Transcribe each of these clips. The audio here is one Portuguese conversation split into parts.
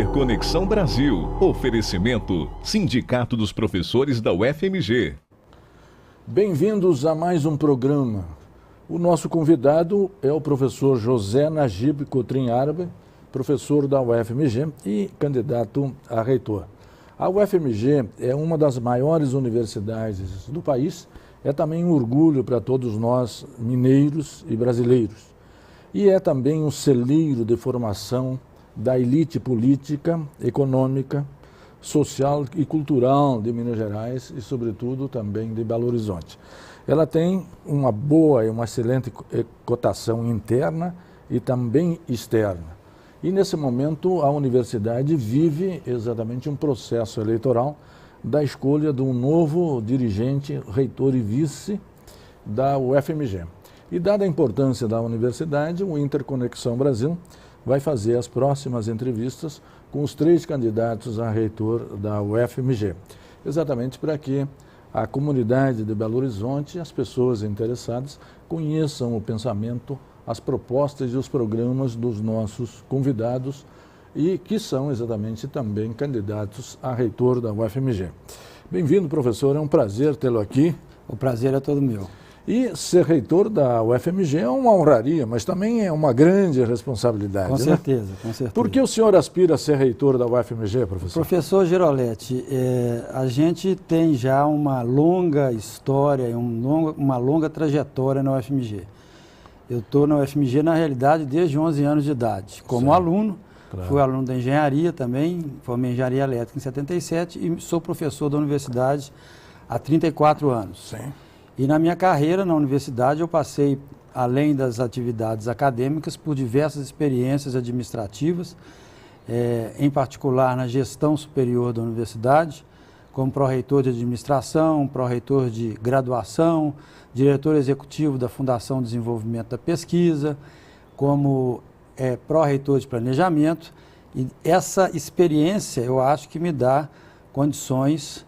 Interconexão Brasil. Oferecimento Sindicato dos Professores da UFMG. Bem-vindos a mais um programa. O nosso convidado é o professor José Najib Cotrim Árabe, professor da UFMG e candidato a reitor. A UFMG é uma das maiores universidades do país, é também um orgulho para todos nós mineiros e brasileiros. E é também um celeiro de formação da elite política, econômica, social e cultural de Minas Gerais e, sobretudo, também de Belo Horizonte. Ela tem uma boa e uma excelente cotação interna e também externa. E, nesse momento, a universidade vive exatamente um processo eleitoral da escolha de um novo dirigente, reitor e vice da UFMG. E, dada a importância da universidade, o Interconexão Brasil vai fazer as próximas entrevistas com os 3 candidatos a reitor da UFMG, exatamente para que a comunidade de Belo Horizonte e as pessoas interessadas conheçam o pensamento, as propostas e os programas dos nossos convidados e que são exatamente também candidatos a reitor da UFMG. Bem-vindo, professor, é um prazer tê-lo aqui. O prazer é todo meu. E ser reitor da UFMG é uma honraria, mas também é uma grande responsabilidade. Com certeza, né? Com certeza. Por que o senhor aspira a ser reitor da UFMG, professor? Professor Giroletti, a gente tem já uma longa história e uma longa trajetória na UFMG. Eu estou na UFMG, na realidade, desde 11 anos de idade. Como aluno, claro. Fui aluno da engenharia também, formei em engenharia elétrica em 77 e sou professor da universidade há 34 anos. Sim. E na minha carreira na universidade eu passei, além das atividades acadêmicas, por diversas experiências administrativas, em particular na gestão superior da universidade, como pró-reitor de administração, pró-reitor de graduação, diretor executivo da Fundação de Desenvolvimento da Pesquisa, como pró-reitor de planejamento. E essa experiência eu acho que me dá condições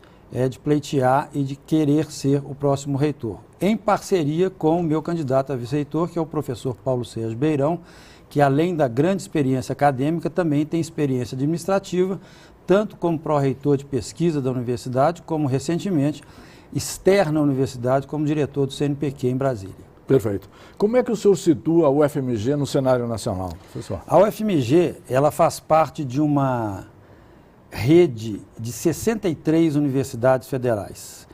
de pleitear e de querer ser o próximo reitor, em parceria com o meu candidato a vice-reitor, que é o professor Paulo Sérgio Beirão, que além da grande experiência acadêmica, também tem experiência administrativa, tanto como pró-reitor de pesquisa da universidade, como recentemente externo à universidade, como diretor do CNPq em Brasília. Perfeito. Como é que o senhor situa a UFMG no cenário nacional, professor? A UFMG, ela faz parte de uma rede de 63 universidades federais.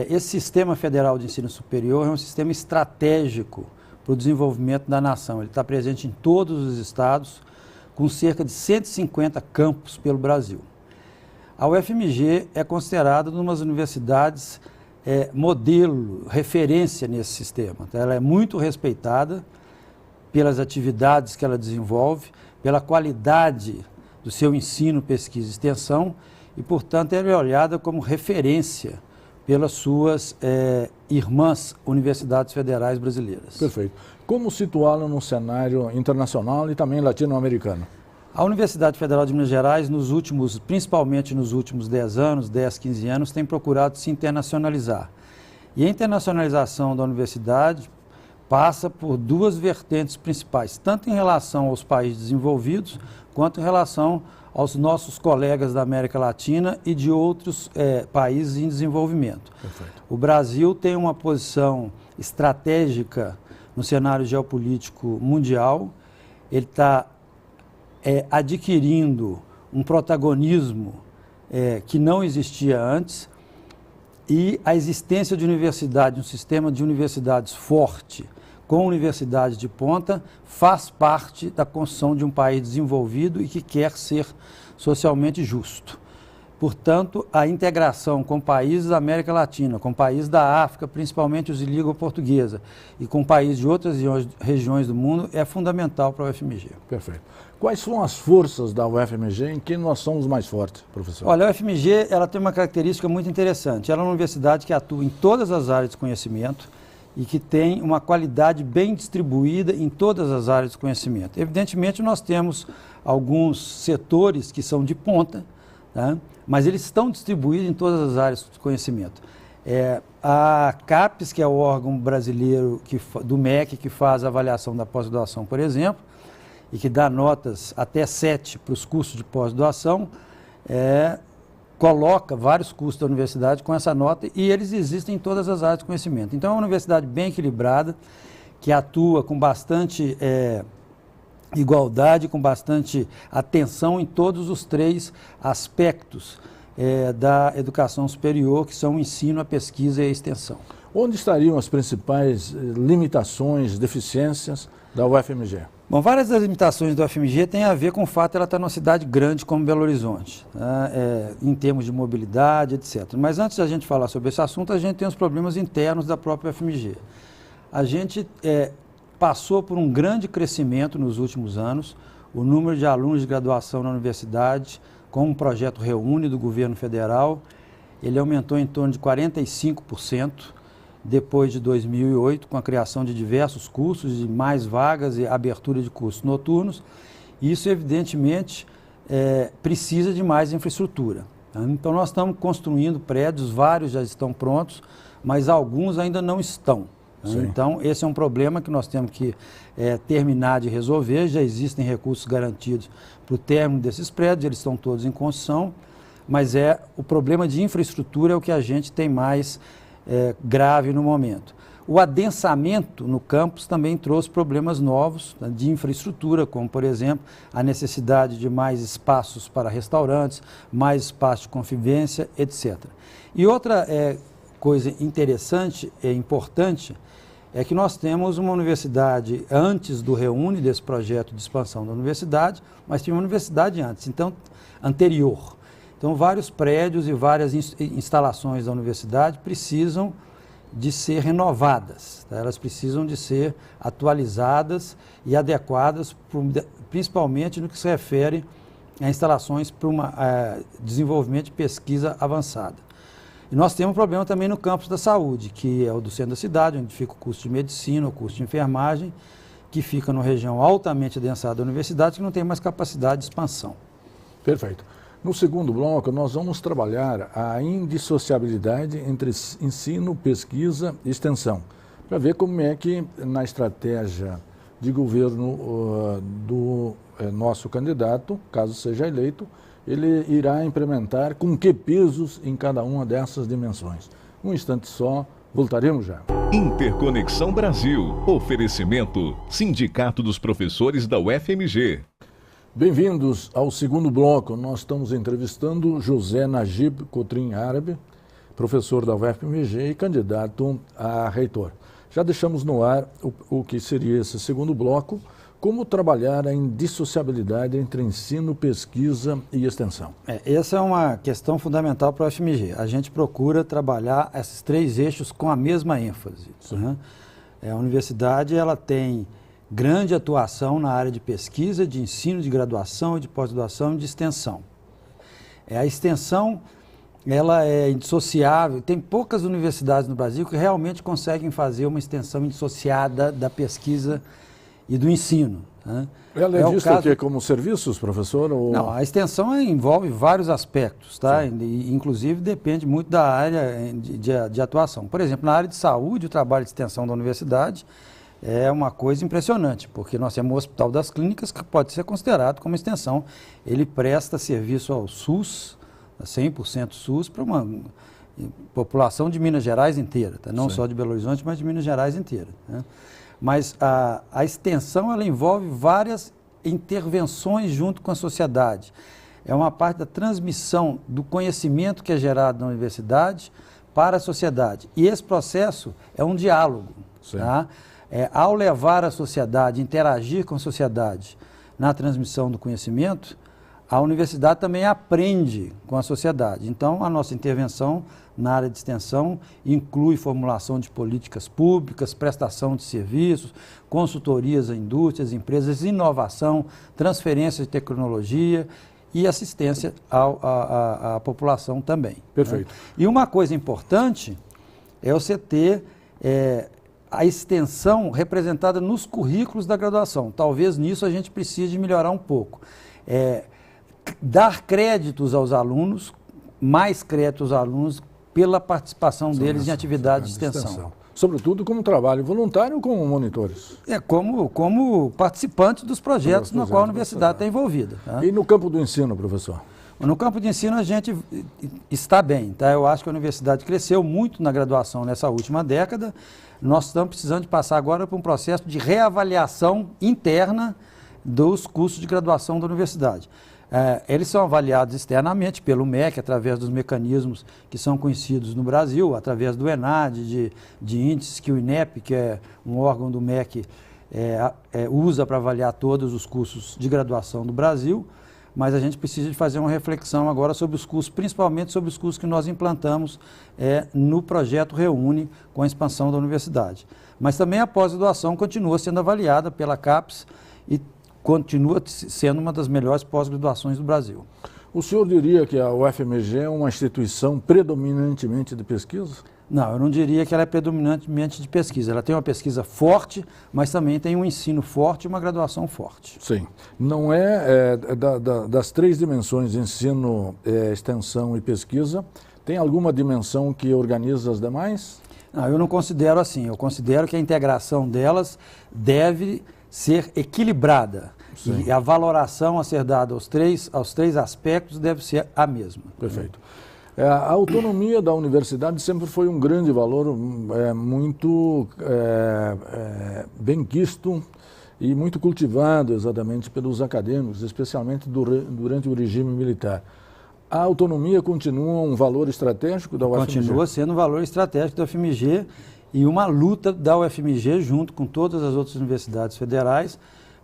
Esse sistema federal de ensino superior é um sistema estratégico para o desenvolvimento da nação. Ele está presente em todos os estados, com cerca de 150 campos pelo Brasil. A UFMG é considerada uma das universidades modelo, referência nesse sistema. Então, ela é muito respeitada pelas atividades que ela desenvolve, pela qualidade do seu ensino, pesquisa e extensão e, portanto, ela é olhada como referência pelas suas irmãs universidades federais brasileiras. Perfeito. Como situá-la no cenário internacional e também latino-americano? A Universidade Federal de Minas Gerais, principalmente nos últimos 10 anos, 10, 15 anos, tem procurado se internacionalizar. E a internacionalização da universidade passa por 2 vertentes principais, tanto em relação aos países desenvolvidos, quanto em relação aos nossos colegas da América Latina e de outros países em desenvolvimento. Perfeito. O Brasil tem uma posição estratégica no cenário geopolítico mundial, ele está adquirindo um protagonismo que não existia antes, e a existência de universidade, um sistema de universidades forte, com universidades de ponta, faz parte da construção de um país desenvolvido e que quer ser socialmente justo. Portanto, a integração com países da América Latina, com países da África, principalmente os de língua portuguesa, e com países de outras regiões do mundo, é fundamental para a UFMG. Perfeito. Quais são as forças da UFMG em que nós somos mais fortes, professor? Olha, a UFMG ela tem uma característica muito interessante. Ela é uma universidade que atua em todas as áreas de conhecimento e que tem uma qualidade bem distribuída em todas as áreas de conhecimento. Evidentemente, nós temos alguns setores que são de ponta, tá? Mas eles estão distribuídos em todas as áreas de conhecimento. A CAPES, que é o órgão brasileiro do MEC, que faz a avaliação da pós-graduação, por exemplo, e que dá notas até 7 para os cursos de pós-graduação, coloca vários cursos da universidade com essa nota e eles existem em todas as áreas de conhecimento. Então é uma universidade bem equilibrada, que atua com bastante igualdade, com bastante atenção em todos os 3 aspectos da educação superior, que são o ensino, a pesquisa e a extensão. Onde estariam as principais limitações, deficiências da UFMG? Bom, várias das limitações da UFMG têm a ver com o fato de ela estar numa cidade grande como Belo Horizonte, né? Em termos de mobilidade, etc. Mas antes da gente falar sobre esse assunto, a gente tem os problemas internos da própria UFMG. A gente passou por um grande crescimento nos últimos anos, o número de alunos de graduação na universidade, com o projeto Reúne do governo federal, ele aumentou em torno de 45%, depois de 2008, com a criação de diversos cursos, de mais vagas e abertura de cursos noturnos. Isso, evidentemente, precisa de mais infraestrutura. Então, nós estamos construindo prédios, vários já estão prontos, mas alguns ainda não estão. Então, esse é um problema que nós temos que terminar de resolver. Já existem recursos garantidos para o término desses prédios, eles estão todos em construção, mas o problema de infraestrutura é o que a gente tem mais grave no momento. O adensamento no campus também trouxe problemas novos, né, de infraestrutura, como, por exemplo, a necessidade de mais espaços para restaurantes, mais espaço de convivência, etc. E outra coisa interessante e importante é que nós temos uma universidade antes do Reúne, desse projeto de expansão da universidade, mas tinha uma universidade antes, então, anterior. Então, vários prédios e várias instalações da universidade precisam de ser renovadas, tá? Elas precisam de ser atualizadas e adequadas, principalmente no que se refere a instalações para um desenvolvimento de pesquisa avançada. E nós temos um problema também no campus da saúde, que é o do centro da cidade, onde fica o curso de medicina, o curso de enfermagem, que fica numa região altamente adensada da universidade, que não tem mais capacidade de expansão. Perfeito. No segundo bloco, nós vamos trabalhar a indissociabilidade entre ensino, pesquisa e extensão, para ver como é que, na estratégia de governo do nosso candidato, caso seja eleito, ele irá implementar com que pesos em cada uma dessas dimensões. Um instante só, voltaremos já. Interconexão Brasil. Oferecimento Sindicato dos Professores da UFMG. Bem-vindos ao segundo bloco. Nós estamos entrevistando José Najib Cotrim Árabe, professor da UFMG e candidato a reitor. Já deixamos no ar o que seria esse segundo bloco, como trabalhar a indissociabilidade entre ensino, pesquisa e extensão. Essa é uma questão fundamental para a UFMG. A gente procura trabalhar esses 3 eixos com a mesma ênfase, né? A universidade ela tem grande atuação na área de pesquisa, de ensino, de graduação, de pós-graduação e de extensão. A extensão ela é indissociável. Tem poucas universidades no Brasil que realmente conseguem fazer uma extensão indissociada da pesquisa e do ensino, né? Ela é vista aqui como serviços, professor? Ou... Não, a extensão envolve vários aspectos, tá? Inclusive depende muito da área de atuação. Por exemplo, na área de saúde, o trabalho de extensão da universidade é uma coisa impressionante, porque nós temos o Hospital das Clínicas, que pode ser considerado como extensão. Ele presta serviço ao SUS, 100% SUS, para uma população de Minas Gerais inteira, tá? Não só de Belo Horizonte, mas de Minas Gerais inteira, né? Mas a extensão ela envolve várias intervenções junto com a sociedade. É uma parte da transmissão do conhecimento que é gerado na universidade para a sociedade. E esse processo é um diálogo, tá? Ao levar a sociedade, interagir com a sociedade na transmissão do conhecimento, a universidade também aprende com a sociedade. Então, a nossa intervenção na área de extensão inclui formulação de políticas públicas, prestação de serviços, consultorias a indústrias, empresas, inovação, transferência de tecnologia e assistência à população também. Perfeito. Né? E uma coisa importante é você ter a extensão representada nos currículos da graduação. Talvez nisso a gente precise melhorar um pouco. Dar créditos aos alunos, mais créditos aos alunos, pela participação deles em atividades de extensão. sobretudo como trabalho voluntário ou como monitores? Como participantes dos projetos no qual a universidade está envolvida. Tá? E no campo do ensino, professor? No campo de ensino a gente está bem, tá? Eu acho que a universidade cresceu muito na graduação nessa última década. Nós estamos precisando de passar agora por um processo de reavaliação interna dos cursos de graduação da universidade. Eles são avaliados externamente pelo MEC, através dos mecanismos que são conhecidos no Brasil, através do ENAD, de índices que o INEP, que é um órgão do MEC, usa para avaliar todos os cursos de graduação do Brasil. Mas a gente precisa de fazer uma reflexão agora sobre os cursos, principalmente sobre os cursos que nós implantamos no projeto Reúne, com a expansão da universidade. Mas também a pós-graduação continua sendo avaliada pela CAPES e continua sendo uma das melhores pós-graduações do Brasil. O senhor diria que a UFMG é uma instituição predominantemente de pesquisa? Não, eu não diria que ela é predominantemente de pesquisa. Ela tem uma pesquisa forte, mas também tem um ensino forte e uma graduação forte. Sim. Não das três dimensões, ensino, extensão e pesquisa, tem alguma dimensão que organiza as demais? Não, eu não considero assim. Eu considero que a integração delas deve ser equilibrada. Sim. E a valoração a ser dada aos três aspectos deve ser a mesma. Perfeito. A autonomia da universidade sempre foi um grande valor, muito bem quisto e muito cultivado exatamente pelos acadêmicos, especialmente durante o regime militar. A autonomia continua um valor estratégico da UFMG? Continua sendo um valor estratégico da UFMG e uma luta da UFMG junto com todas as outras universidades federais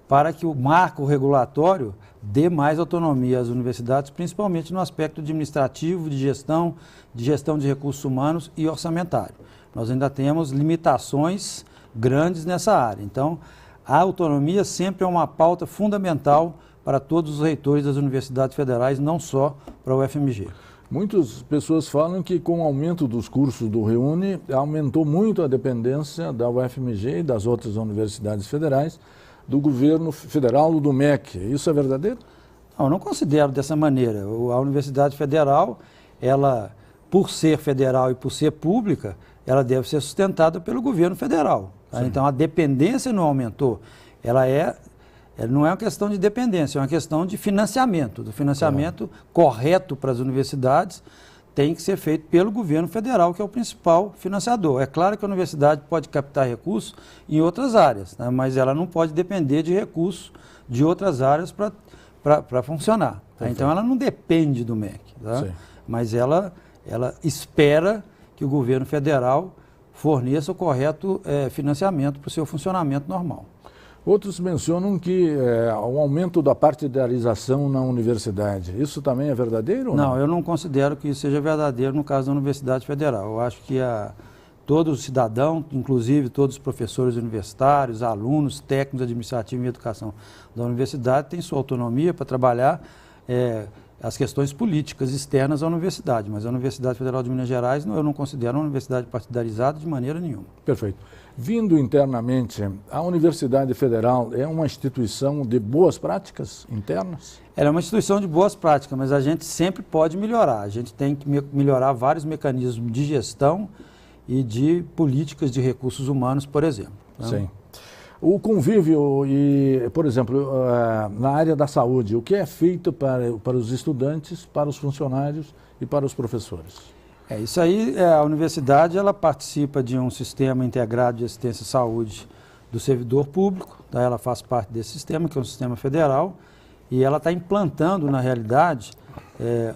para que o marco regulatório dê mais autonomia às universidades, principalmente no aspecto administrativo, de gestão de recursos humanos e orçamentário. Nós ainda temos limitações grandes nessa área. Então, a autonomia sempre é uma pauta fundamental para todos os reitores das universidades federais, não só para o UFMG. Muitas pessoas falam que com o aumento dos cursos do Reúne, aumentou muito a dependência da UFMG e das outras universidades federais do governo federal ou do MEC. Isso é verdadeiro? Não, eu não considero dessa maneira. A Universidade Federal, ela, por ser federal e por ser pública, ela deve ser sustentada pelo governo federal. Tá? Então, a dependência não aumentou. Ela não é uma questão de dependência, é uma questão de financiamento. Do financiamento correto para as universidades tem que ser feito pelo governo federal, que é o principal financiador. É claro que a universidade pode captar recursos em outras áreas, né? Mas ela não pode depender de recursos de outras áreas para funcionar. Tá? Então, ela não depende do MEC, tá? Mas ela espera que o governo federal forneça o correto financiamento para o seu funcionamento normal. Outros mencionam que o aumento da partidarização na universidade, isso também é verdadeiro? Não, eu não considero que isso seja verdadeiro no caso da Universidade Federal. Eu acho que todo cidadão, inclusive todos os professores universitários, alunos, técnicos administrativos e educação da universidade, têm sua autonomia para trabalhar as questões políticas externas à universidade. Mas a Universidade Federal de Minas Gerais, eu não considero uma universidade partidarizada de maneira nenhuma. Perfeito. Vindo internamente, a Universidade Federal é uma instituição de boas práticas internas? Ela é uma instituição de boas práticas, mas a gente sempre pode melhorar. A gente tem que melhorar vários mecanismos de gestão e de políticas de recursos humanos, por exemplo. Sim. O convívio e, por exemplo, na área da saúde, o que é feito para os estudantes, para os funcionários e para os professores? Isso aí, a universidade ela participa de um sistema integrado de assistência à saúde do servidor público, tá? Ela faz parte desse sistema, que é um sistema federal, e ela está implantando, na realidade,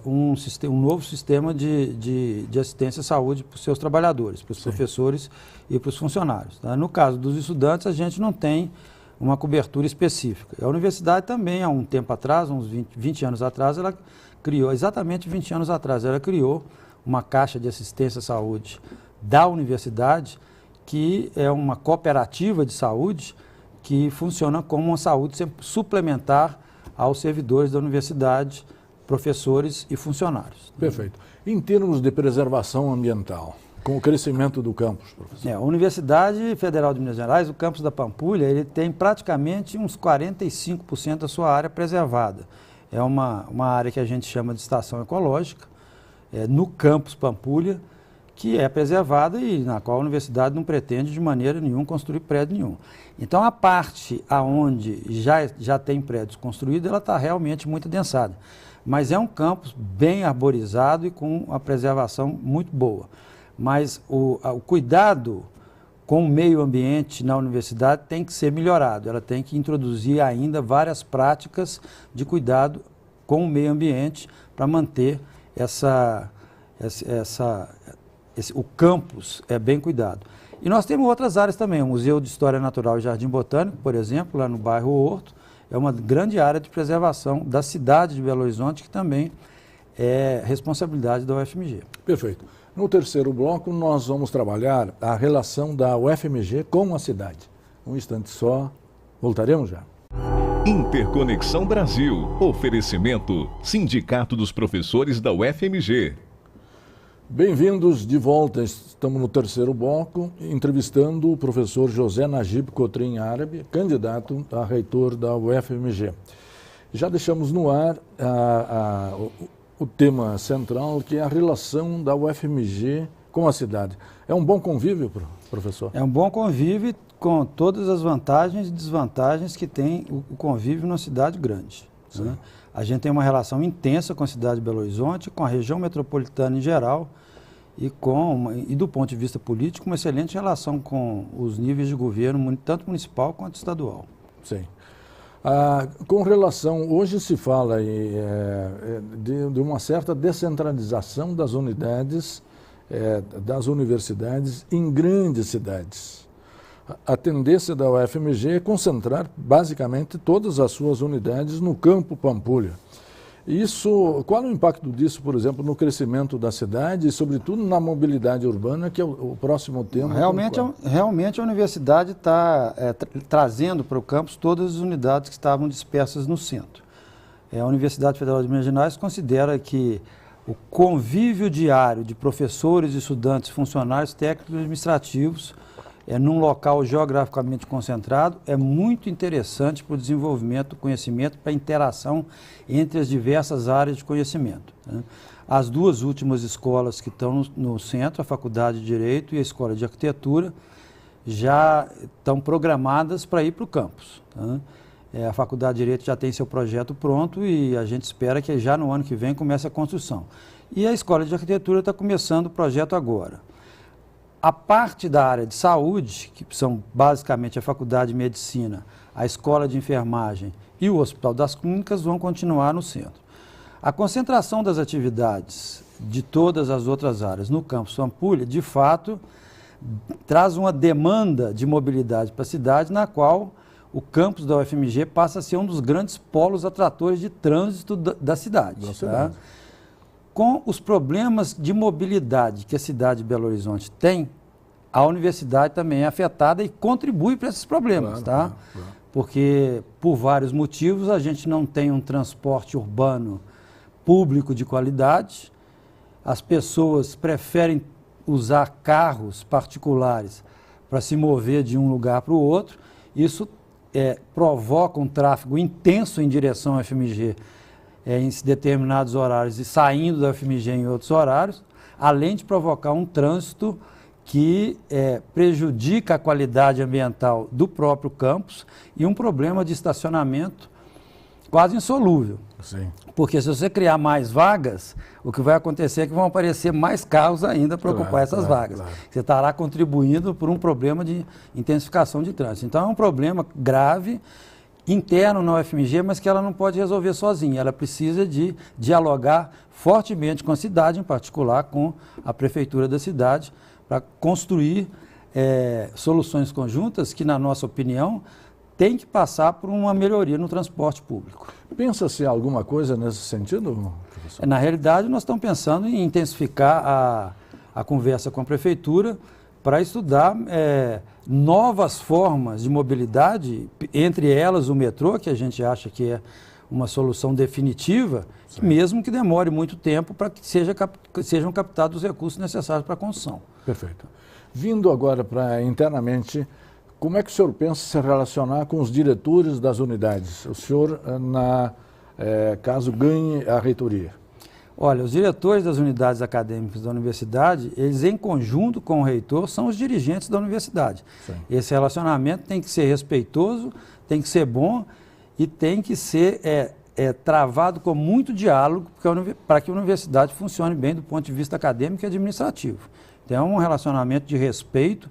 um novo sistema de assistência à saúde para os seus trabalhadores, para os professores e para os funcionários. Tá? No caso dos estudantes, a gente não tem uma cobertura específica. A universidade também, há um tempo atrás, uns 20 anos atrás, ela criou, exatamente 20 anos atrás, ela criou uma caixa de assistência à saúde da universidade, que é uma cooperativa de saúde que funciona como uma saúde suplementar aos servidores da universidade, professores e funcionários. Perfeito. Em termos de preservação ambiental, com o crescimento do campus, professor? A Universidade Federal de Minas Gerais, o campus da Pampulha, ele tem praticamente uns 45% da sua área preservada. É uma área que a gente chama de estação ecológica, no campus Pampulha, que é preservada e na qual a universidade não pretende de maneira nenhuma construir prédio nenhum. Então a parte aonde já tem prédios construídos, ela está realmente muito adensada. Mas é um campus bem arborizado e com uma preservação muito boa. Mas o cuidado com o meio ambiente na universidade tem que ser melhorado. Ela tem que introduzir ainda várias práticas de cuidado com o meio ambiente para manter o campus bem cuidado. E nós temos outras áreas também, o Museu de História Natural e Jardim Botânico, por exemplo, lá no bairro Horto, é uma grande área de preservação da cidade de Belo Horizonte, que também é responsabilidade da UFMG. Perfeito. No terceiro bloco, nós vamos trabalhar a relação da UFMG com a cidade. Um instante só, voltaremos já. Interconexão Brasil. Oferecimento Sindicato dos Professores da UFMG. Bem-vindos de volta. Estamos no terceiro bloco, entrevistando o professor José Najib Cotrim Árabe, candidato a reitor da UFMG. Já deixamos no ar o tema central, que é a relação da UFMG com a cidade. É um bom convívio, professor? É um bom convívio com todas as vantagens e desvantagens que tem o convívio numa cidade grande. Né? A gente tem uma relação intensa com a cidade de Belo Horizonte, com a região metropolitana em geral e do ponto de vista político, uma excelente relação com os níveis de governo, tanto municipal quanto estadual. Sim. Com relação, hoje se fala de uma certa descentralização das unidades, das universidades em grandes cidades. A tendência da UFMG é concentrar basicamente todas as suas unidades no Campo Pampulha. Qual é o impacto disso, por exemplo, no crescimento da cidade e, sobretudo, na mobilidade urbana, que é o próximo tema? Realmente a universidade está trazendo para o campus todas as unidades que estavam dispersas no centro. A Universidade Federal de Minas Gerais considera que o convívio diário de professores, estudantes, funcionários técnicos e administrativos num local geograficamente concentrado, é muito interessante para o desenvolvimento do conhecimento, para a interação entre as diversas áreas de conhecimento. Né? As duas últimas escolas que estão no centro, a Faculdade de Direito e a Escola de Arquitetura, já estão programadas para ir para o campus. Né? A Faculdade de Direito já tem seu projeto pronto e a gente espera que já no ano que vem comece a construção. E a Escola de Arquitetura está começando o projeto agora. A parte da área de saúde, que são basicamente a Faculdade de Medicina, a Escola de Enfermagem e o Hospital das Clínicas, vão continuar no centro. A concentração das atividades de todas as outras áreas no campus Pampulha, de fato, traz uma demanda de mobilidade para a cidade, na qual o campus da UFMG passa a ser um dos grandes polos atratores de trânsito da cidade. Tá? Com os problemas de mobilidade que a cidade de Belo Horizonte tem, a universidade também é afetada e contribui para esses problemas, claro. Porque, por vários motivos, a gente não tem um transporte urbano público de qualidade, as pessoas preferem usar carros particulares para se mover de um lugar para o outro, isso provoca um tráfego intenso em direção à UFMG, em determinados horários e saindo da UFMG em outros horários, além de provocar um trânsito que prejudica a qualidade ambiental do próprio campus e um problema de estacionamento quase insolúvel. Sim. Porque se você criar mais vagas, o que vai acontecer é que vão aparecer mais carros ainda para ocupar essas vagas. Claro. Você estará contribuindo por um problema de intensificação de trânsito. Então é um problema grave, interno na UFMG, mas que ela não pode resolver sozinha. Ela precisa de dialogar fortemente com a cidade, em particular com a prefeitura da cidade, para construir soluções conjuntas que, na nossa opinião, tem que passar por uma melhoria no transporte público. Pensa-se alguma coisa nesse sentido, professor? Na realidade, nós estamos pensando em intensificar a conversa com a prefeitura para estudar novas formas de mobilidade, entre elas o metrô, que a gente acha que é uma solução definitiva, mesmo que demore muito tempo para que sejam captados os recursos necessários para a construção. Perfeito. Vindo agora para internamente, como é que o senhor pensa se relacionar com os diretores das unidades? O senhor, caso ganhe a reitoria? Olha, os diretores das unidades acadêmicas da universidade, eles em conjunto com o reitor, são os dirigentes da universidade. Sim. Esse relacionamento tem que ser respeitoso, tem que ser bom e tem que ser travado com muito diálogo para que a universidade funcione bem do ponto de vista acadêmico e administrativo. Então, é um relacionamento de respeito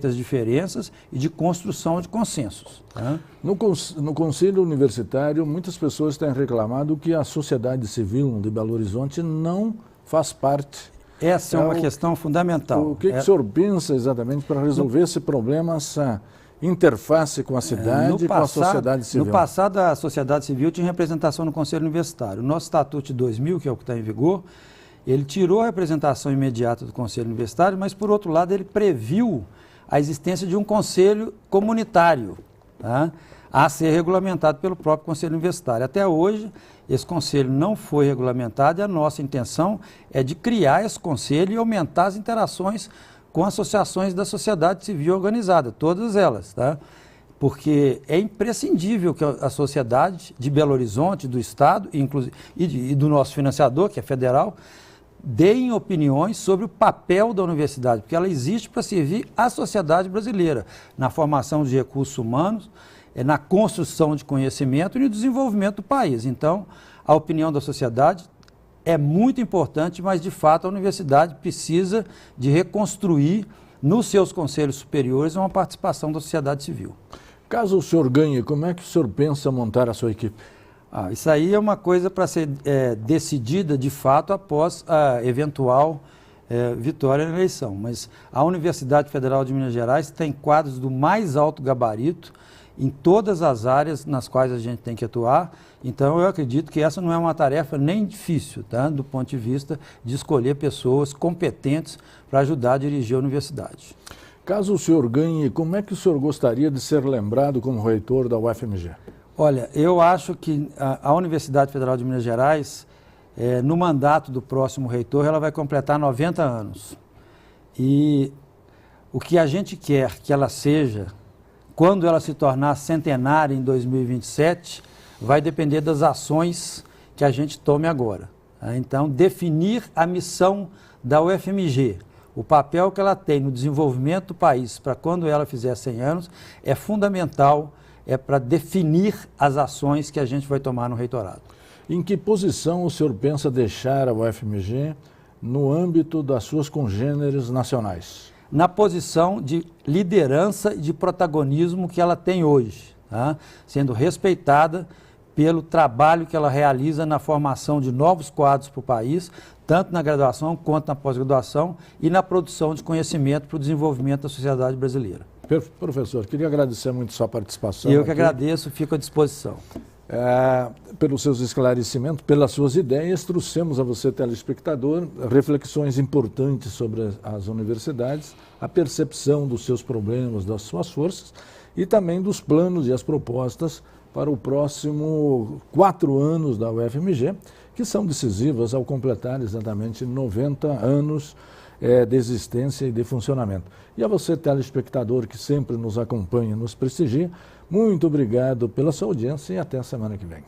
às diferenças e de construção de consensos. Tá? No Conselho Universitário, muitas pessoas têm reclamado que a sociedade civil de Belo Horizonte não faz parte. Essa é uma questão fundamental. O que o senhor pensa exatamente para resolver esse problema, essa interface com a cidade e com a sociedade civil? No passado, a sociedade civil tinha representação no Conselho Universitário. O nosso Estatuto de 2000, que é o que está em vigor, ele tirou a representação imediata do Conselho Universitário, mas, por outro lado, ele previu a existência de um conselho comunitário, tá? A ser regulamentado pelo próprio Conselho Universitário. Até hoje, esse conselho não foi regulamentado e a nossa intenção é de criar esse conselho e aumentar as interações com associações da sociedade civil organizada, todas elas, tá? Porque é imprescindível que a sociedade de Belo Horizonte, do Estado e do nosso financiador, que é federal, deem opiniões sobre o papel da universidade, porque ela existe para servir à sociedade brasileira, na formação de recursos humanos, na construção de conhecimento e no desenvolvimento do país. Então, a opinião da sociedade é muito importante, mas, de fato, a universidade precisa de reconstruir nos seus conselhos superiores uma participação da sociedade civil. Caso o senhor ganhe, como é que o senhor pensa montar a sua equipe? Isso aí é uma coisa para ser decidida, de fato, após a eventual vitória na eleição. Mas a Universidade Federal de Minas Gerais tem quadros do mais alto gabarito em todas as áreas nas quais a gente tem que atuar. Então, eu acredito que essa não é uma tarefa nem difícil, tá? Do ponto de vista de escolher pessoas competentes para ajudar a dirigir a universidade. Caso o senhor ganhe, como é que o senhor gostaria de ser lembrado como reitor da UFMG? Olha, eu acho que a Universidade Federal de Minas Gerais, no mandato do próximo reitor, ela vai completar 90 anos. E o que a gente quer que ela seja, quando ela se tornar centenária em 2027, vai depender das ações que a gente tome agora. Então, definir a missão da UFMG, o papel que ela tem no desenvolvimento do país para quando ela fizer 100 anos, é fundamental, para definir as ações que a gente vai tomar no reitorado. Em que posição o senhor pensa deixar a UFMG no âmbito das suas congêneres nacionais? Na posição de liderança e de protagonismo que ela tem hoje, tá? Sendo respeitada pelo trabalho que ela realiza na formação de novos quadros para o país, tanto na graduação quanto na pós-graduação e na produção de conhecimento para o desenvolvimento da sociedade brasileira. Professor, queria agradecer muito sua participação. Eu que agradeço, fico à disposição. Pelos seus esclarecimentos, pelas suas ideias, trouxemos a você, telespectador, reflexões importantes sobre as universidades, a percepção dos seus problemas, das suas forças e também dos planos e as propostas para o próximo 4 anos da UFMG, que são decisivas ao completar exatamente 90 anos de existência e de funcionamento. E a você, telespectador, que sempre nos acompanha e nos prestigia, muito obrigado pela sua audiência e até a semana que vem.